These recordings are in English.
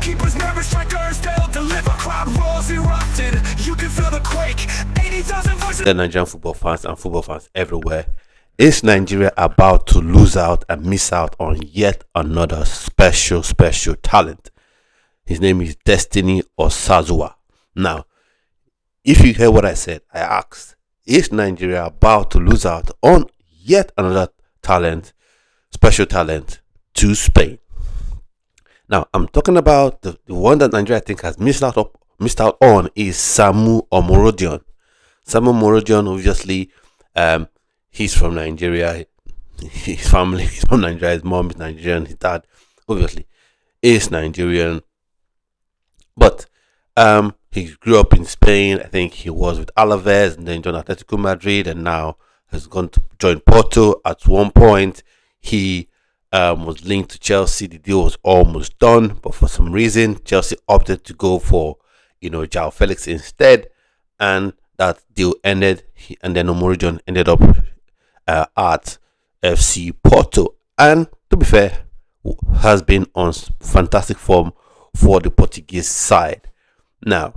Goalkeepers, nervous strikers, they'll deliver. Crowd roars erupted. You can feel the quake. 80,000 voices. The Nigerian football fans and football fans everywhere. Is Nigeria about to lose out and miss out on yet another special talent? His name is Destiny Osazuwa. Now, if you hear what I said, I asked, is Nigeria about to lose out on yet another talent, special talent, to Spain? Now, I'm talking about the one that Nigeria, I think, has missed out on is Samu Omorodion. Samu Omorodion, obviously, he's from Nigeria. His family is from Nigeria. His mom is Nigerian. His dad, obviously, is Nigerian. But he grew up in Spain. I think he was with Alaves and then joined Atletico Madrid, and now has gone to join Porto. At one point, he was linked to Chelsea. The deal was almost done, but for some reason, Chelsea opted to go for João Felix instead, and that deal ended. And then Omorodion ended up at FC Porto, and to be fair, has been on fantastic form for the Portuguese side. Now,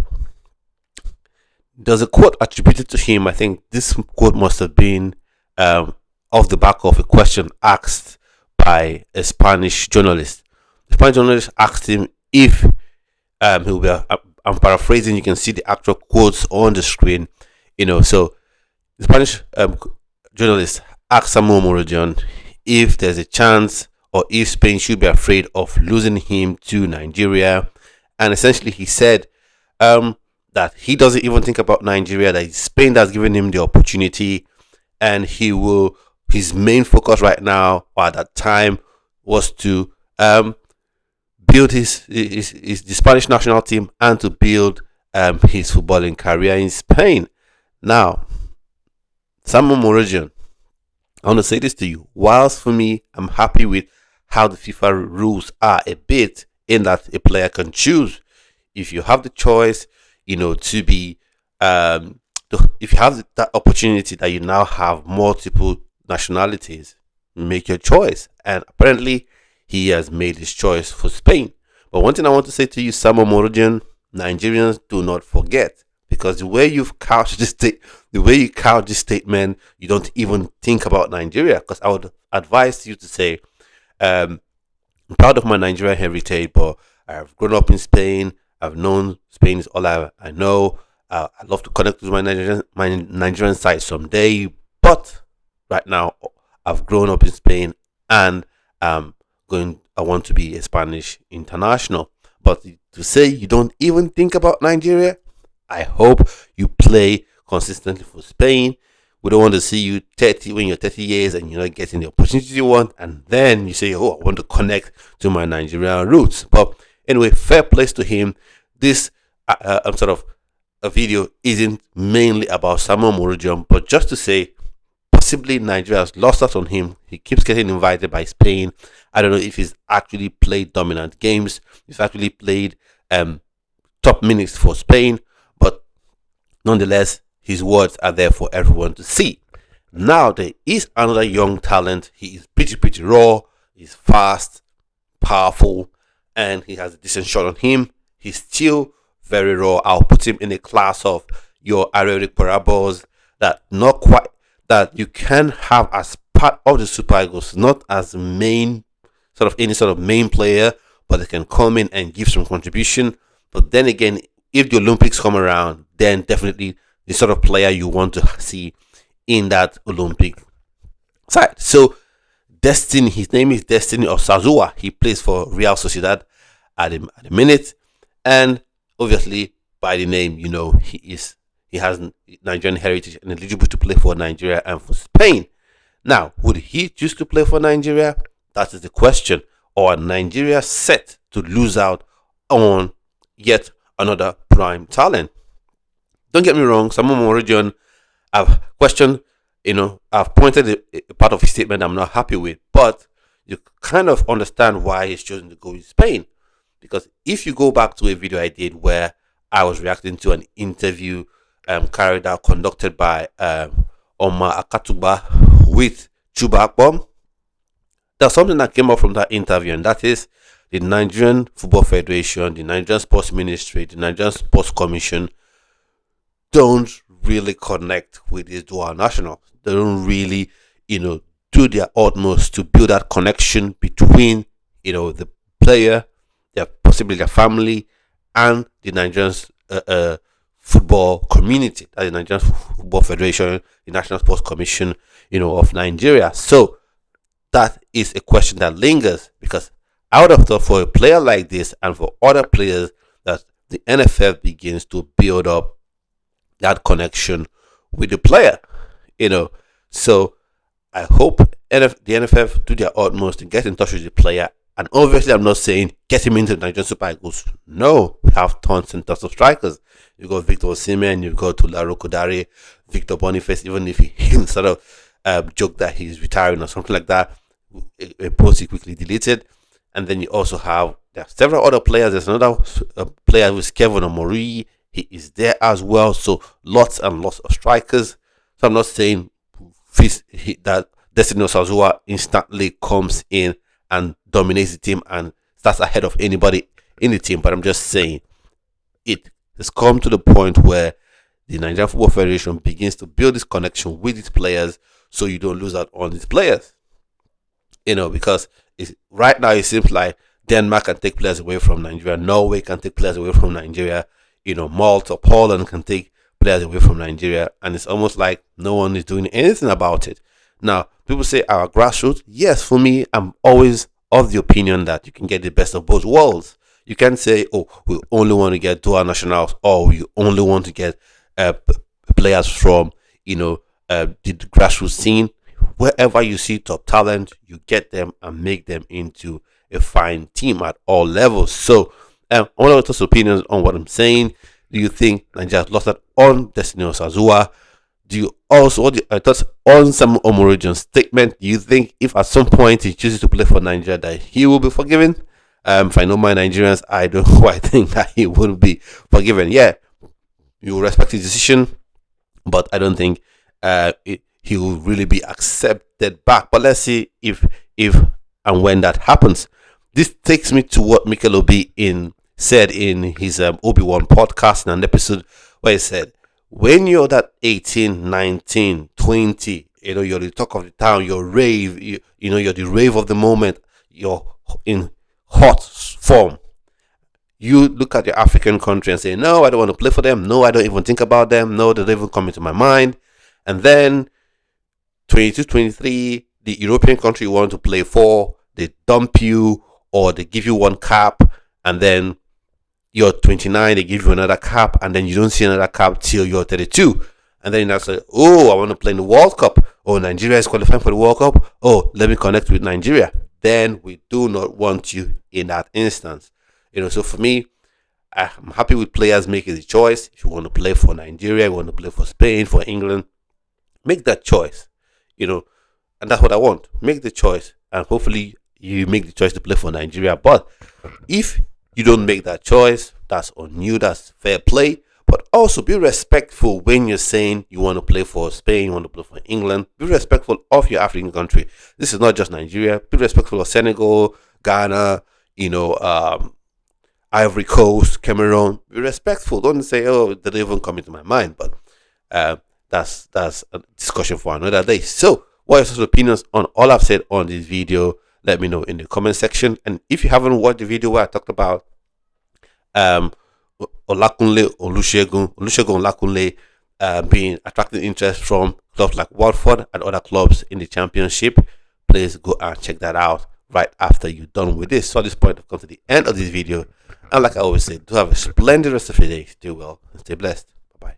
there's a quote attributed to him. I think this quote must have been off the back of a question asked by a Spanish journalist. The Spanish journalist asked him if he'll be. I'm paraphrasing. You can see the actual quotes on the screen. So the Spanish journalist asked Samu Omorodion if there's a chance or if Spain should be afraid of losing him to Nigeria, and essentially he said that he doesn't even think about Nigeria, that it's Spain that's given him the opportunity, and his main focus right now, or at that time, was to build the Spanish national team and to build his footballing career in Spain. Now, Samu Omorodion, I want to say this to you. Whilst for me, I'm happy with how the FIFA rules are a bit, in that a player can choose. If you have the choice, to be, if you have that opportunity that you now have multiple nationalities, make your choice. And apparently, he has made his choice for Spain. But one thing I want to say to you, Samu Omorodion, Nigerians, do not forget, because the way you couch this statement, you don't even think about Nigeria. Because I would advise you to say, I'm proud of my Nigerian heritage, but I've grown up in Spain. I've known Spain is all I know. I'd love to connect with my Nigerian side someday, but right now I've grown up in Spain, and I want to be a Spanish international. But to say you don't even think about Nigeria, I hope you play consistently for Spain. We don't want to see you 30 when you're 30 years and you're not getting the opportunity you want, and then you say, I want to connect to my Nigerian roots. But anyway, fair place to him. This sort of a video isn't mainly about Samu Omorodion, but just to say, possibly Nigeria has lost out on him. He keeps getting invited by Spain. I don't know if he's actually played dominant games. He's actually played top minutes for Spain, but nonetheless, his words are there for everyone to see. Now, there is another young talent. He is pretty raw. He's fast, powerful, and he has a decent shot on him. He's still very raw. I'll put him in a class of your Eric Parabos that you can have as part of the Super Eagles, not as main any sort of main player, but they can come in and give some contribution. But then again, if the Olympics come around, then definitely the sort of player you want to see in that Olympic side. So Destiny, his name is Destiny Osazuwa. He plays for Real Sociedad at the minute, and obviously by the name, he has Nigerian heritage and eligible to play for Nigeria and for Spain. Now, would he choose to play for Nigeria? That is the question. Or Nigeria set to lose out on yet another prime talent? Don't get me wrong, Samu Omorodion, I've questioned, I've pointed a part of his statement I'm not happy with, but you kind of understand why he's chosen to go with Spain. Because if you go back to a video I did where I was reacting to an interview conducted by Omar Akatuba with Chuba Akpom, there's something that came up from that interview, and that is the Nigerian Football Federation, the Nigerian Sports Ministry, the Nigerian Sports Commission don't really connect with these dual nationals. They don't really, do their utmost to build that connection between, the player, possibly their family, and the Nigerian football community, that is the Nigerian Football Federation, the National Sports Commission, of Nigeria. So that is a question that lingers, because I would have thought for a player like this and for other players that the NFF begins to build up that connection with the player, So I hope the NFF do their utmost to get in touch with the player. And obviously, I'm not saying get him into the Nigerian Super Eagles. No, we have tons and tons of strikers. You got Victor Osimhen, you got Tularo Kodare, Victor Boniface. Even if he sort of joke that he's retiring or something like that, a post he quickly deleted. And then you also have there are several other players. There's another player who's Kevin Omori. He is there as well. So lots and lots of strikers. So I'm not saying that Destiny Osazuwa instantly comes in and dominates the team and starts ahead of anybody in the team. But I'm just saying it has come to the point where the Nigerian Football Federation begins to build this connection with its players, so you don't lose out on these players. Because right now it seems like Denmark can take players away from Nigeria, Norway can take players away from Nigeria, Malta, Poland can take players away from Nigeria, and it's almost like no one is doing anything about it. Now, people say our grassroots. Yes, for me, I'm always of the opinion that you can get the best of both worlds. You can say, oh, we only want to get dual nationals, or we only want to get players from, the grassroots scene. Wherever you see top talent, you get them and make them into a fine team at all levels. So, I want to touch opinions on what I'm saying. Do you think Nigeria lost that on Destiny Osazuwa? Do you also, what I thought on Samu Omorodion's statement? Do you think if at some point he chooses to play for Nigeria that he will be forgiven? If I know my Nigerians, I don't quite think that he will be forgiven. Yeah, you will respect his decision, but I don't think he will really be accepted back. But let's see if and when that happens. This takes me to what Mikel Obi said in his Obi-Wan podcast in an episode where he said, when you're that 18, 19, 20, you're the talk of the town, you're rave, you're the rave of the moment, you're in hot form. You look at your African country and say, no, I don't want to play for them. No, I don't even think about them. No, they don't even come into my mind. And then 22, 23, the European country you want to play for, they dump you or they give you one cap, and then you're 29, they give you another cap, and then you don't see another cap till you're 32. And then you say, oh, I want to play in the World Cup. Oh, Nigeria is qualifying for the World Cup. Oh, let me connect with Nigeria. Then we do not want you in that instance. So for me, I'm happy with players making the choice. If you want to play for Nigeria, you want to play for Spain, for England, make that choice. And that's what I want. Make the choice. And hopefully you make the choice to play for Nigeria. But if you don't make that choice, that's on you, that's fair play. But also be respectful when you're saying you want to play for Spain, you want to play for England. Be respectful of your African country. This is not just Nigeria. Be respectful of Senegal, Ghana, Ivory Coast, Cameroon. Be respectful. Don't say, oh, they didn't even come into my mind. But that's a discussion for another day. So, what are your opinions on all I've said on this video? Let me know in the comment section. And if you haven't watched the video where I talked about Olusegun Olakunle being attracting interest from clubs like Watford and other clubs in the Championship, please go and check that out right after you're done with this. So at this point, I've come to the end of this video. And like I always say, do have a splendid rest of your day. Stay well and stay blessed. Bye-bye.